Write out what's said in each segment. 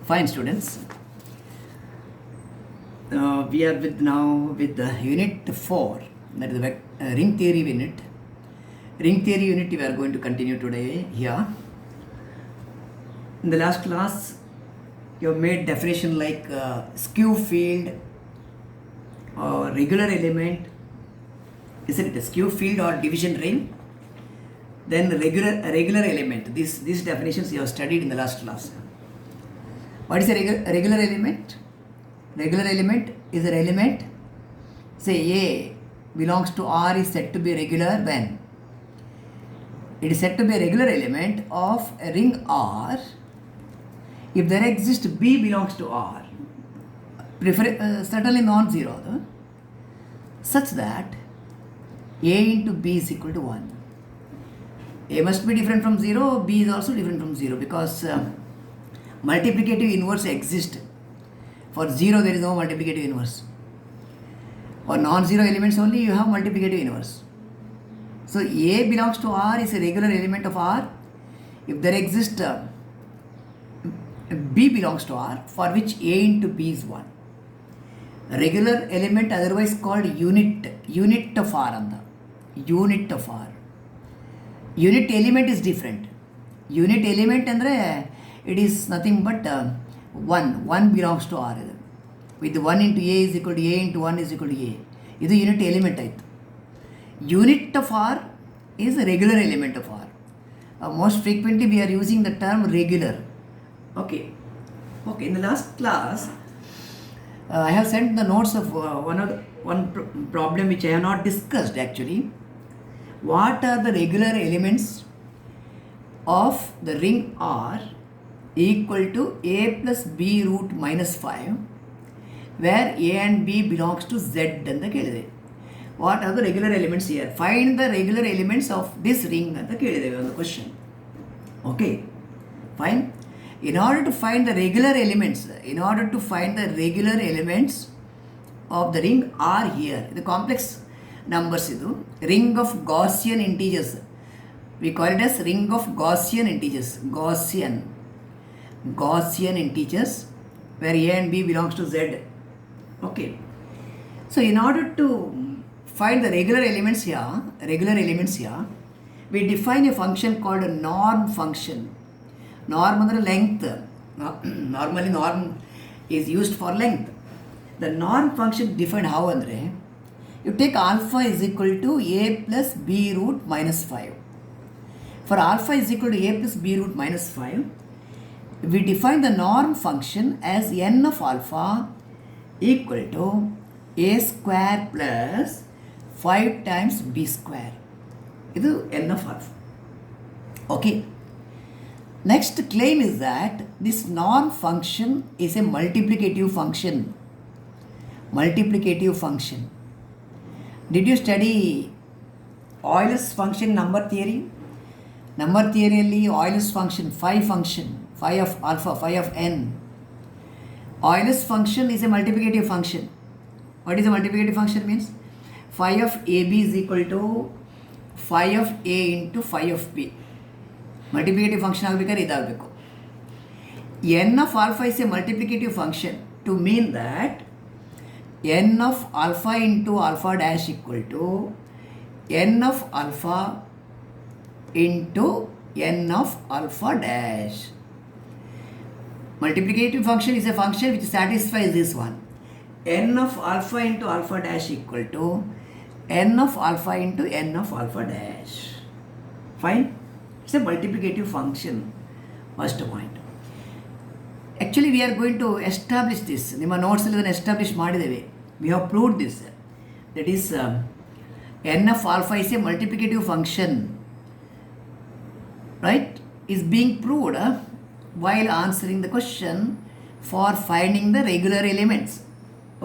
Fine, students. We are with the unit 4, that is the ring theory unit. Ring theory unit we are going to continue today here. In the last class, you have made definition like skew field or regular element. Isn't it a skew field or division ring? Then regular element. These definitions you have studied in the last class. What is a regular element? Regular element is an element, say A belongs to R is said to be regular when it is said to be a regular element of a ring R if there exists B belongs to R, certainly non-zero, such that A into B is equal to 1. A must be different from 0, B is also different from 0 because multiplicative inverse exists. For 0 there is no multiplicative inverse. For non-zero elements only you have multiplicative inverse. So A belongs to R is a regular element of R if there exists B belongs to R for which A into B is 1. A regular element otherwise called unit of R anda. Unit of R. Unit element is different. Unit element andre it is nothing but 1 belongs to R. With 1 into A is equal to A into 1 is equal to A. This is unit element type. Unit of R is a regular element of R. Most frequently we are using the term regular. Okay, in the last class, I have sent the notes of one problem which I have not discussed actually. What are the regular elements of the ring R equal to A plus B root minus 5 where A and B belongs to Z ಅಂತ ಕೇಳಿದೆ. What are the regular elements here? Find the regular elements of this ring ಅಂತ ಕೇಳಿದ್ದೇವೆ ಒಂದು question. Okay, fine. In order to find the regular elements of the ring R here, the complex numbers idu, ring of Gaussian integers. We call it as ring of Gaussian integers. Gaussian integers where A and B belongs to Z. Okay. So in order to find the regular elements here, we define a function called a norm function. Norm is length. Normally norm is used for length. The norm function defined how andre, you take alpha is equal to A plus B root minus 5. For alpha is equal to A plus B root minus 5, we define the norm function as n of alpha equal to A square plus 5 times B square. This is n of alpha. Okay. Next claim is that this norm function is a multiplicative function. Did you study Euler's function number theory? Number theory alli Euler's function, phi of alpha, phi of n. Euler's function is a multiplicative function. What is a multiplicative function means? Phi of AB is equal to phi of A into phi of B. Multiplicative function ಆಗಬೇಕಾದ್ರೆ ಇದಾಗಬೇಕು. n of alpha is a multiplicative function to mean that n of alpha into alpha dash equal to n of alpha into n of alpha dash. Multiplicative function is a function which satisfies this one. N of alpha into alpha dash equal to n of alpha into n of alpha dash. Fine? It's a multiplicative function. First point. Actually, we are going to establish this. ನಿಮ್ಮ notes ಅಲ್ಲಿ establish ಮಾಡಿದ್ದೇವೆ. We have proved this. That is, n of alpha is a multiplicative function. Right? Is being proved while answering the question for finding the regular elements.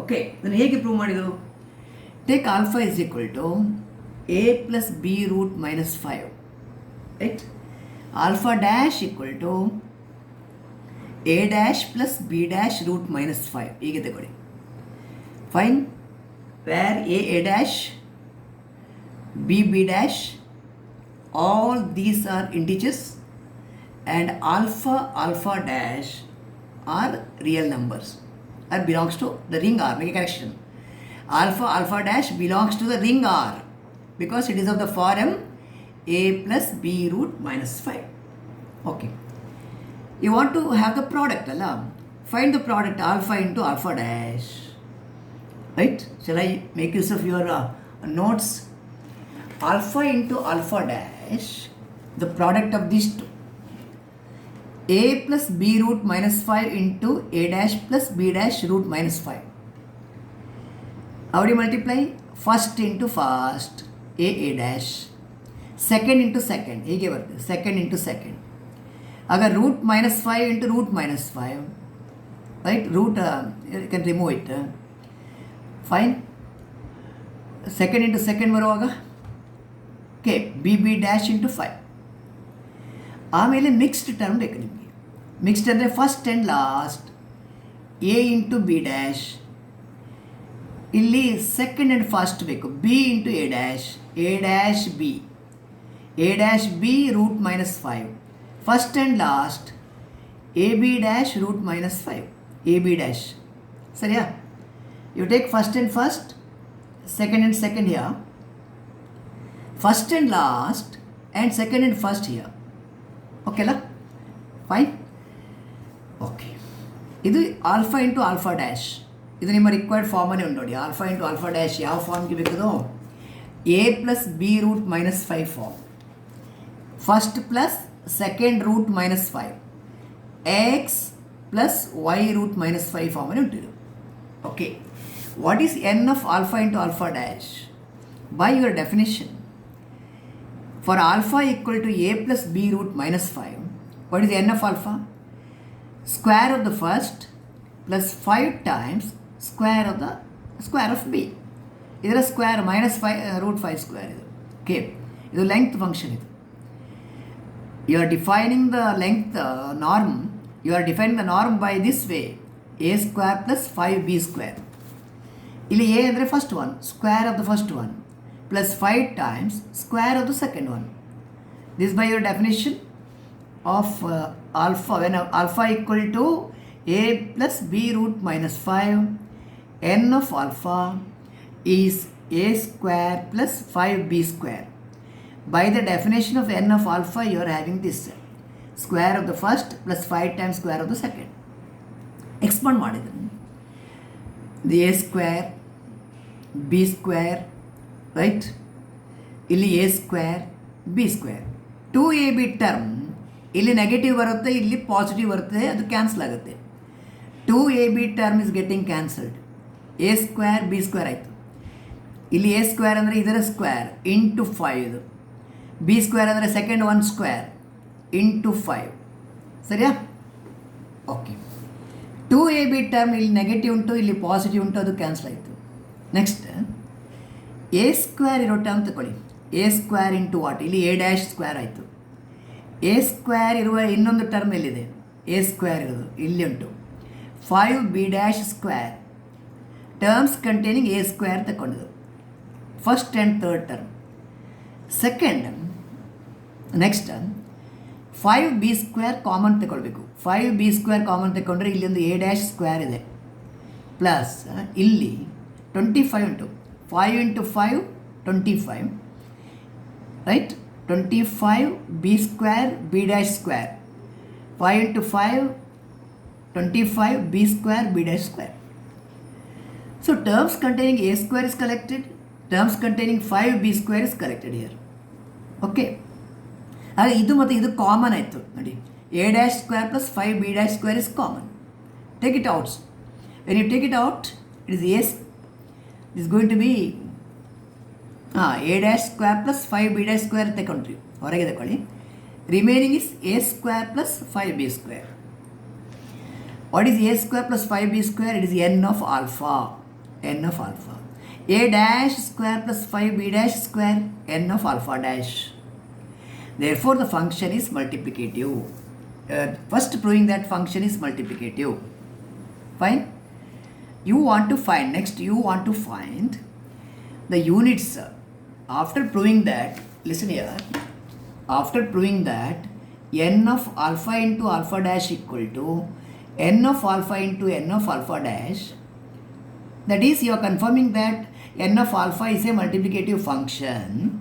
Okay. Then ಹೇಗೆ prove ಮಾಡಿದ್ರು? Take alpha is equal to A plus B root minus 5. Right? Alpha dash equal to A dash plus B dash root minus 5. ಹೀಗೆ ತಗೊಳ್ಳಿ. Fine. Where A dash, B dash, all these are integers and alpha dash are real numbers or belongs to the ring R. Make a correction. Alpha dash belongs to the ring R because it is of the form a plus b root minus 5. Okay. You want to have the product, Allah. Find the product alpha into alpha dash. Right? Shall I make use of your notes? Alpha into alpha dash, the product of these two. A plus b root minus 5 into a dash plus b dash root minus 5. How do you multiply? First into first, a dash. Second into second, second into second. Agar root minus 5 into root minus 5, right? Root, you can remove it. Fine. Second into second varuvaga. Okay, bb dash into 5. ಆಮೇಲೆ mixed term ಬೇಕು ನಿಮಗೆ. Mixed ಅಂದರೆ first and last a into b dash, ಇಲ್ಲಿ second and first ಬೇಕು b into a dash b root minus 5. First and last a b dash root minus 5 a b dash. ಸರಿಯಾ? You take first and first, second and second here, first and last and second and first here. ಓಕೆಲ್ಲ? Fine. Okay, ಇದು alpha into alpha dash. ಇದು ನಿಮ್ಮ required ಫಾರ್ಮನ್ನೇ ಉಂಟು ನೋಡಿ. Alpha into alpha dash ಯಾವ ಫಾರ್ಮ್ಗೆ ಬೇಕದು? A plus b root minus 5 form. First plus second root minus 5 x plus y root minus 5 ಫಾರ್ಮನ್ನೇ ಉಂಟು ಇದು. Okay, what is n of alpha into alpha dash? By your definition, for alpha equal to a plus b root minus 5, what is n of alpha? Square of the first plus 5 times square of b. ಇದರ square minus 5 root 5 square ಇದು. Okay, ಇದು length function ಇದು. You are defining the length norm, you are defining the norm by this way, a square plus 5b square. ಇಲ್ಲಿ a ಅಂದರೆ first one, square of the first one plus 5 times square of the second one. This by your definition of alpha, when alpha equal to a plus b root minus 5, n of alpha is a square plus 5b square. By the definition of n of alpha, you are having this square of the first plus 5 times square of the second. Expand ಮಾಡಿದ್ರೆ the a square, b square, right? ಇಲ್ಲಿ a square b square. 2ab term ಇಲ್ಲಿ negative ಬರುತ್ತೆ, ಇಲ್ಲಿ positive ಬರುತ್ತೆ, ಅದು cancel ಆಗುತ್ತೆ. 2ab term is getting cancelled. A square b square ಆಯಿತು. ಇಲ್ಲಿ ಎ ಸ್ಕ್ವೇರ್ ಅಂದರೆ ಇದರ ಸ್ಕ್ವೇರ್ ಇಂಟು 5, ಇದು ಬಿ ಸ್ಕ್ವೇರ್ ಅಂದರೆ ಸೆಕೆಂಡ್ ಒನ್ ಸ್ಕ್ವೇರ್ ಇಂಟು 5. ಸರಿಯಾ? ಓಕೆ, 2ab ಟರ್ಮ್ ಇಲ್ಲಿ ನೆಗೆಟಿವ್ ಉಂಟು, ಇಲ್ಲಿ ಪಾಸಿಟಿವ್ ಉಂಟು, ಅದು ಕ್ಯಾನ್ಸಲ್ ಆಯಿತು. ನೆಕ್ಸ್ಟ್ ಎ ಸ್ಕ್ವೇರ್ ಇರೋ ಟರ್ಮ್ ತಗೊಳ್ಳಿ. A square into what? ಇಲ್ಲಿ ಎ ಡ್ಯಾಶ್ ಸ್ಕ್ವೇರ್ ಆಯಿತು. ಎ ಸ್ಕ್ವೇರ್ ಇರುವ ಇನ್ನೊಂದು ಟರ್ಮ್ ಎಲ್ಲಿದೆ? ಎ ಸ್ಕ್ವೇರ್ ಇರೋದು ಇಲ್ಲಿ ಉಂಟು. 5b dash square terms containing a square ತಗೊಂಡಿದ್ದು first and third term. Second, next 5b square common ತಗೊಳ್ಬೇಕು. 5b ಸ್ಕ್ವೇರ್ ಕಾಮನ್ ತಗೊಂಡ್ರೆ ಇಲ್ಲಿ ಒಂದು ಎ ಡ್ಯಾಶ್ ಸ್ಕ್ವೇರ್ ಇದೆ, ಪ್ಲಸ್ ಇಲ್ಲಿ 25 ಉಂಟು. 5 into 5, 25, right? 25b square b dash square. 5 into 5, 25b square b dash square. So terms containing a square is collected, terms containing 5b square is collected here. Okay, ಹಾಗೆ ಇದು ಮತ್ತು ಇದು common ಆಯಿತು ನೋಡಿ. a dash square plus 5b dash square is common. Take it out. When you take it out, it is a is going to be a dash square plus 5b dash square ತಗೊಂಡ್ರಿ, ಹೊರಗೆ ತಗೊಳ್ಳಿ. Remaining is a square plus 5b square. What is a square plus 5b square? It is n of alpha. n of alpha. a dash square plus 5b dash square, n of alpha dash. Therefore the function is multiplicative. First proving that function is multiplicative. Fine. You want to find the units. After proving that, listen here, after proving that n of alpha into alpha dash equal to n of alpha into n of alpha dash. That is, you are confirming that n of alpha is a multiplicative function.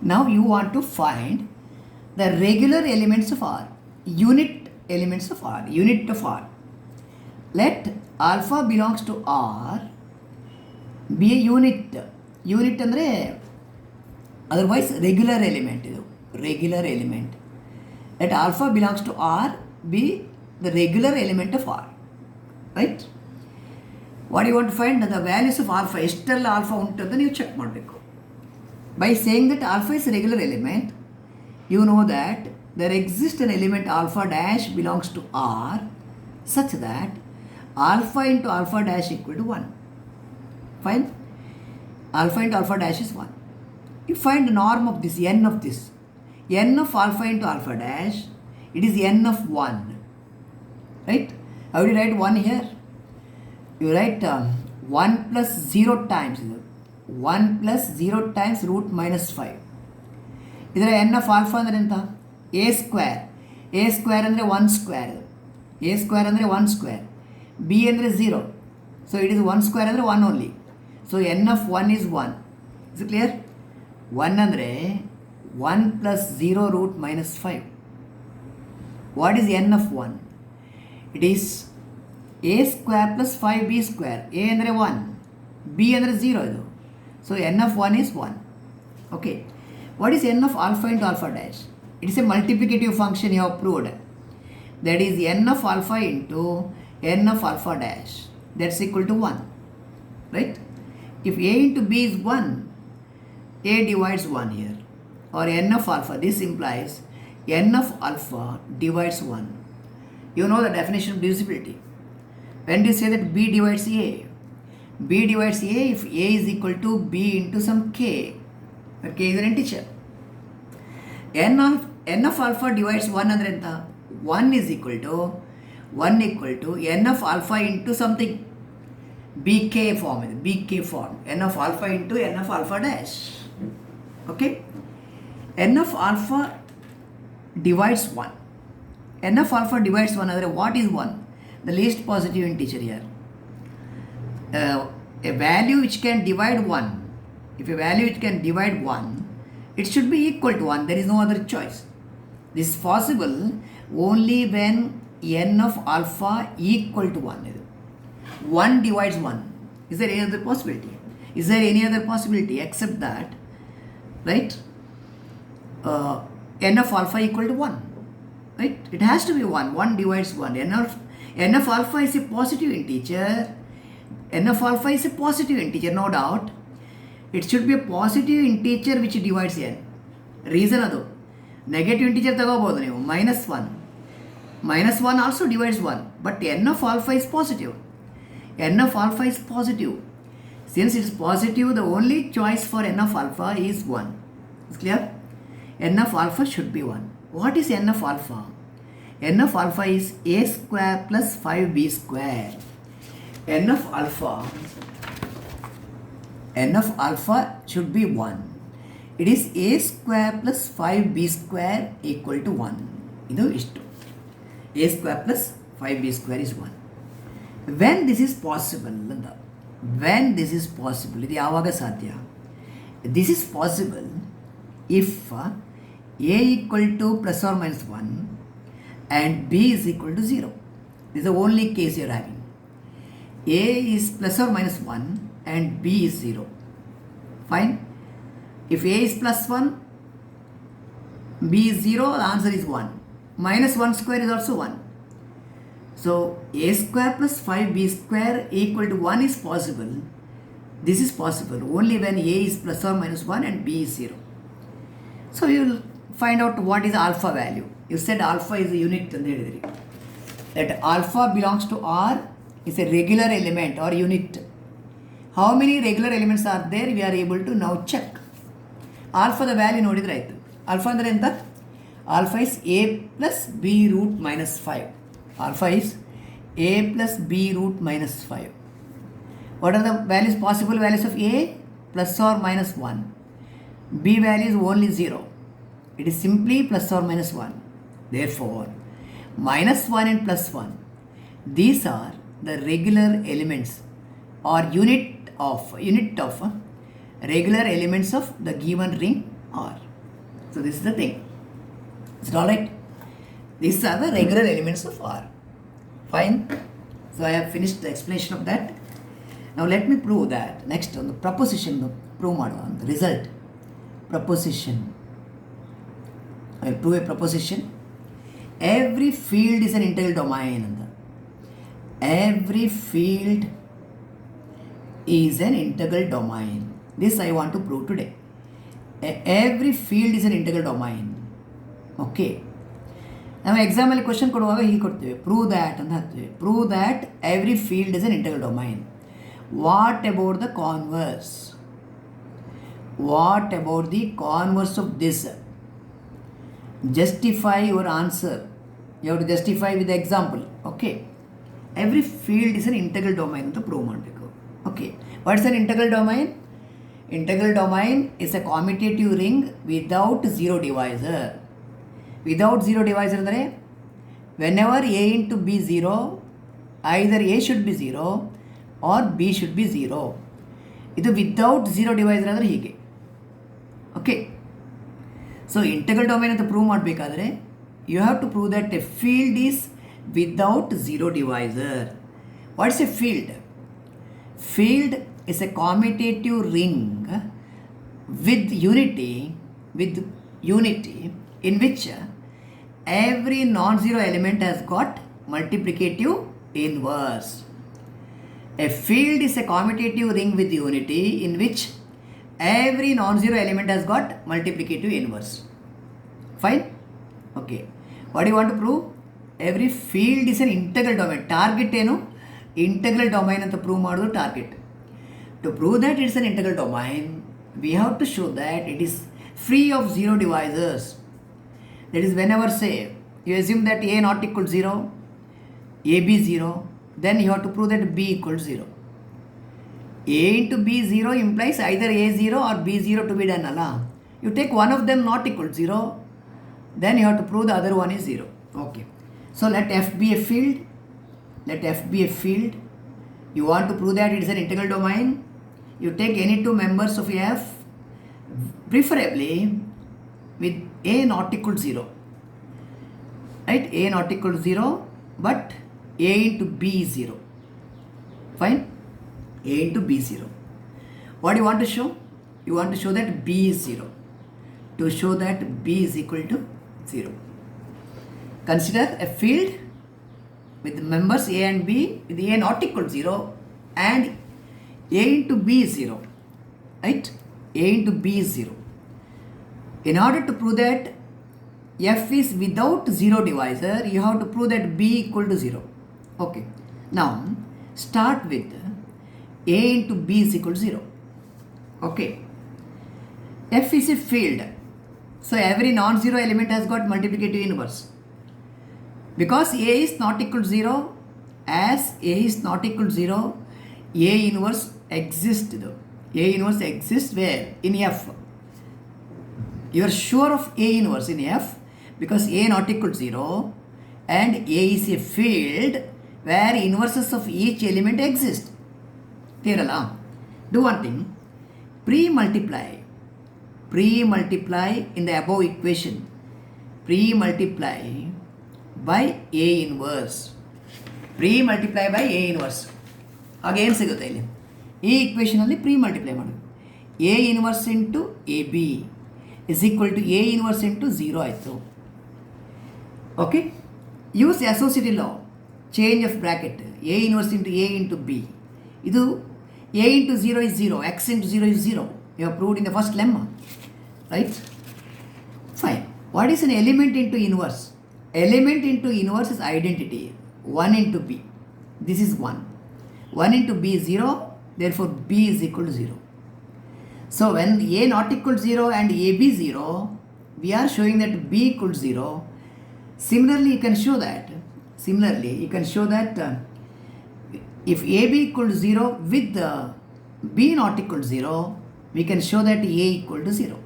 Now you want to find the regular elements of R, unit elements of R, unit of R. Let alpha belongs to R be a unit. Unit andre otherwise regular element. Regular element. Let alpha belongs to R be the regular element of R. Right? What do you want to find? The values of alpha, ಎಷ್ಟೆಲ್ಲ alpha ಉಂಟು ನೀವು check ಮಾಡಬೇಕು. By saying that alpha is a regular element, you know that there exists an element alpha dash belongs to R such that alpha into alpha dash equal to 1. Fine? Alpha into alpha dash is 1. You find the norm of this, n of this. N of alpha into alpha dash, it is n of 1. Right? How do you write 1 here? You write 1 plus 0 times 1 plus 0 times root minus 5. ಇದರ n of alpha ಅಂದರೆ ಎಂತ? a square. a square ಅಂದರೆ 1 square. a square ಅಂದರೆ 1 square. b ಅಂದರೆ 0. So it is 1 square ಅಂದರೆ 1 only. So n of 1 is 1. Is it clear? 1 ಅಂದರೆ 1 plus 0 root minus 5. What is n of 1? It is a square plus 5b square. a ಅಂದರೆ 1, b ಅಂದರೆ 0 ಇದು. So n of 1 is 1. Okay. What is n of alpha into alpha dash? It is a multiplicative function you have proved. That is n of alpha into n of alpha dash. That's equal to 1. Right? If a into b is 1, a divides 1 here. Or n of alpha. This implies n of alpha divides 1. You know the definition of divisibility. When do you say that b divides a? B divides a if a is equal to b into some k, where k is an integer. n of alpha divides 1 andre enta? 1 is equal to n of alpha into something. bk form is bk form. n of alpha into n of alpha dash. Okay? n of alpha divides 1. n of alpha divides 1 andre what is 1? The least positive integer here. A value which can divide 1, if a value which can divide 1, it should be equal to 1. There is no other choice. This is possible only when n of alpha equal to 1. 1 divides 1. Is there any other possibility? Is there any other possibility except that, right? N of alpha equal to 1. Right? It has to be 1. 1 divides 1. N of alpha is a positive integer. N of alpha is a positive integer, no doubt. It should be a positive integer which divides n. Reason adu. Negative integer ತಗೋಬಹುದು ನೀವು -1. -1 also divides 1. But n of alpha is positive. n of alpha is positive. Since it's positive, the only choice for n of alpha is 1. Is clear? n of alpha should be 1. What is n of alpha? n of alpha is a square plus 5b square. n of alpha should be 1. It is a square plus 5b square equal to 1. ಇದು ಇಷ್ಟು. a square plus 5b square is 1. When this is possible, when this is possible, ಇದು ಯಾವಾಗ ಸಾಧ್ಯ? This is possible if a equal to plus or minus 1 and b is equal to 0. This is the only case you are having. A is plus or minus 1 and b is 0. Fine. If a is plus 1, b is 0, the answer is 1. Minus 1 square is also 1. So a square plus 5b square equal to 1 is possible. This is possible only when a is plus or minus 1 and b is 0. So you will find out what is alpha value. You said alpha is a unit. That alpha belongs to R is a regular element or unit. How many regular elements are there? We are able to now check. Alpha the value ನೋಡಿದ್ರೆ ಆಯಿತು. Alpha ಅಂದರೆ ಎಂತ? Alpha is a plus b root minus 5. Alpha is a plus b root minus 5. What are the values, possible values of a? Plus or minus 1. B value is only 0. It is simply plus or minus 1. Therefore, minus 1 and plus 1. These are the regular elements or unit of regular elements of the given ring R. So this is the thing. Is it alright? These are the regular elements of R. Fine. So I have finished the explanation of that. Now let me prove that. Next on the proposition prove on the result. Proposition. I will prove a proposition. Every field is an integral domain. Every field is an integral domain. This I want to prove today. Every field is an integral domain. Okay. ನಾವು ಎಕ್ಸಾಮಲ್ಲಿ question ಕೊಡುವಾಗ ಹೀಗೆ ಕೊಡ್ತೇವೆ, prove that ಅಂತ ಹಾಕ್ತೇವೆ. Prove that every field is an integral domain. What about the converse? What about the converse of this? Justify your answer. You have to justify with example. Okay. Every field is an integral domain ಅಂತ prove ಮಾಡಬೇಕು. Okay. What is an integral domain? Integral domain is a commutative ring without zero divisor. Without zero divisor ಅಂದರೆ whenever a into b 0, either a should be 0 or b should be 0. ಇದು without zero divisor ಅಂದರೆ ಹೀಗೆ. Okay. So integral domain ಅಂತ prove ಮಾಡಬೇಕಾದ್ರೆ you have to prove that a field is without zero divisor. What's a field? Field is a commutative ring with unity in which every non-zero element has got multiplicative inverse. A field is a commutative ring with unity in which every non-zero element has got multiplicative inverse. Fine? Okay. What do you want to prove? Every field is an integral domain. Target ಏನು? Integral domain ಅಂತ prove ಮಾಡೋದು target. To prove that it is an integral domain, we have to show that it is free of zero divisors. That is, whenever say you assume that a not equal to 0, ab 0, then you have to prove that b equals 0. A into b 0 implies either a 0 or b 0 to be done. You take one of them not equal to 0, then you have to prove the other one is 0. Okay. So let f be a field. Let f be a field. You want to prove that it is an integral domain. You take any two members of f, preferably with a not equal to 0. Right? A not equal to 0, but a into b is 0. Fine? A into b is 0. What do you want to show? You want to show that b is 0. To show that b is equal to 0. Consider a field with members a and b, with a not equal to 0 and a into b is 0. Right? A into b is 0. In order to prove that f is without zero divisor, you have to prove that b equal to 0. Okay. Now, start with a into b is equal to 0. Okay. F is a field. So, every non-zero element has got multiplicative inverse. Because a is not equal to 0, as a is not equal to 0, a inverse exists though. A inverse exists where? In f. You are sure of a inverse in f because a not equal to 0 and a is a field where inverses of each element exist. Clear alla? Do one thing. Pre-multiply in the above equation. Pre-multiply by a inverse. Pre-multiply by a inverse. ಆಗ ಏನು ಸಿಗುತ್ತೆ ಇಲ್ಲಿ? ಈ ಇಕ್ವೇಷನಲ್ಲಿ pre-multiply ಮಾಡೋದು. a inverse into ab is equal to a inverse into 0 ಆಯಿತು. Okay. Use associative law. Change of bracket. a inverse into a into b. ಇದು a into 0 is 0. x into 0 is 0. You have proved in the first lemma. Right? Fine. What is an element into inverse? Element into inverse is identity. 1 into b. This is 1. 1 into b is 0. Therefore, b is equal to 0. So, when a not equal to 0 and ab 0, we are showing that b equals 0. Similarly, you can show that. If ab equals 0 with b not equal to 0, we can show that a equal to 0.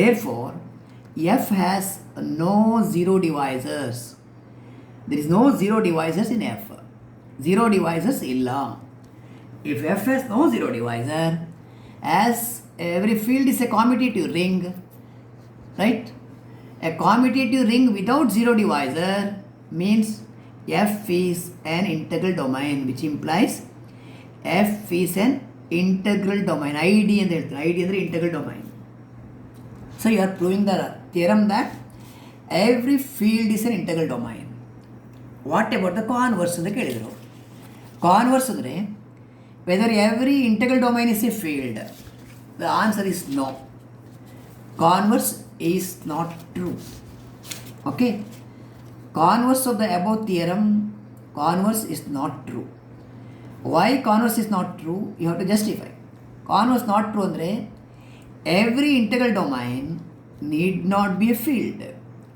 Therefore, f has no zero divisors. There is no zero divisors in F. Zero divisors illa. If F has no zero divisor, as every field is a commutative ring, right? A commutative ring without zero divisor means F is an integral domain, which implies F is an integral domain. ID and the integral domain. So you are proving the theorem that every field is an integral domain. What about the converse? Converse andre whether every integral domain is a field. The answer is no. Converse is not true. Okay. Converse of the above theorem, converse is not true. Why converse is not true? You have to justify. Converse not true andre every integral domain need not be a field.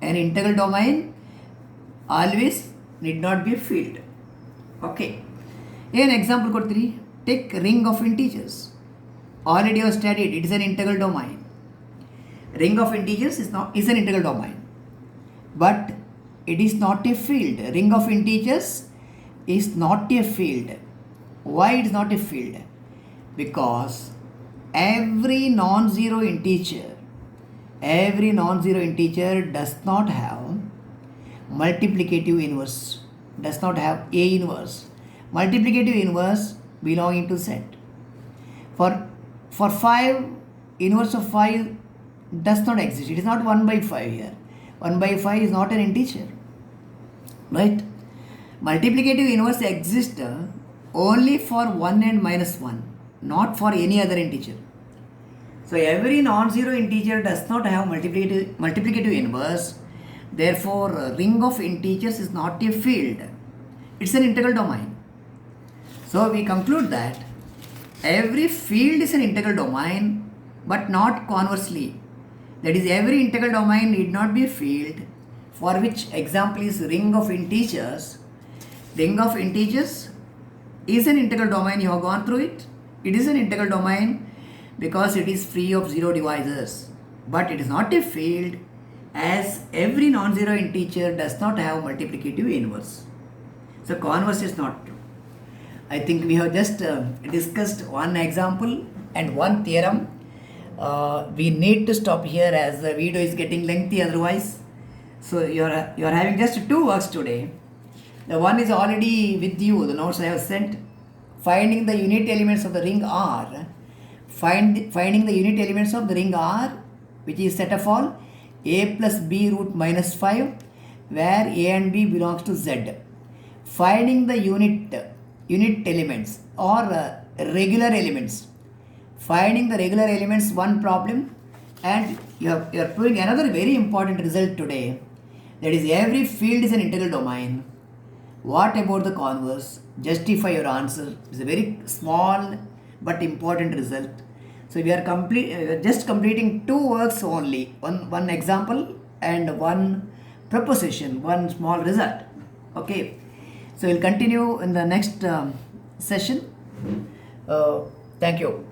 An integral domain always need not be a field. Okay. An example ಕೊಡ್ತೀರಿ. Take ring of integers. Already you have studied it is an integral domain. Ring of integers is an integral domain, but it is not a field. Ring of integers is not a field. Why it is not a field? Because every non-zero integer does not have multiplicative inverse, does not have A inverse. Multiplicative inverse belonging to set. For 5, inverse of 5 does not exist. It is not 1 by 5 here. 1 by 5 is not an integer. Right? Multiplicative inverse exists only for 1 and minus 1, not for any other integer. So every non-zero integer does not have multiplicative inverse. Therefore, ring of integers is not a field. It's an integral domain. So we conclude that every field is an integral domain, but not conversely. That is, every integral domain need not be a field, for which example is ring of integers. Ring of integers is an integral domain. You have gone through it. It is an integral domain because it is free of zero divisors, but it is not a field, as every non-zero integer does not have multiplicative inverse. So converse is not true. I think we have just discussed one example and one theorem. We need to stop here as the video is getting lengthy otherwise. So you are having just 2 works today. The one is already with you, the notes I have sent. Finding the unit elements of the ring R. Finding the unit elements of the ring R, which is set of all A plus B root minus 5, where A and B belongs to Z. Finding the unit elements or regular elements. Finding the regular elements, one problem, and you are proving another very important result today. That is, every field is an integral domain. What about the converse? Justify your answer. It's a very small but important result. So we are just completing 2 works only. One example and one proposition, one small result. Okay. So we'll continue in the next session. Thank you.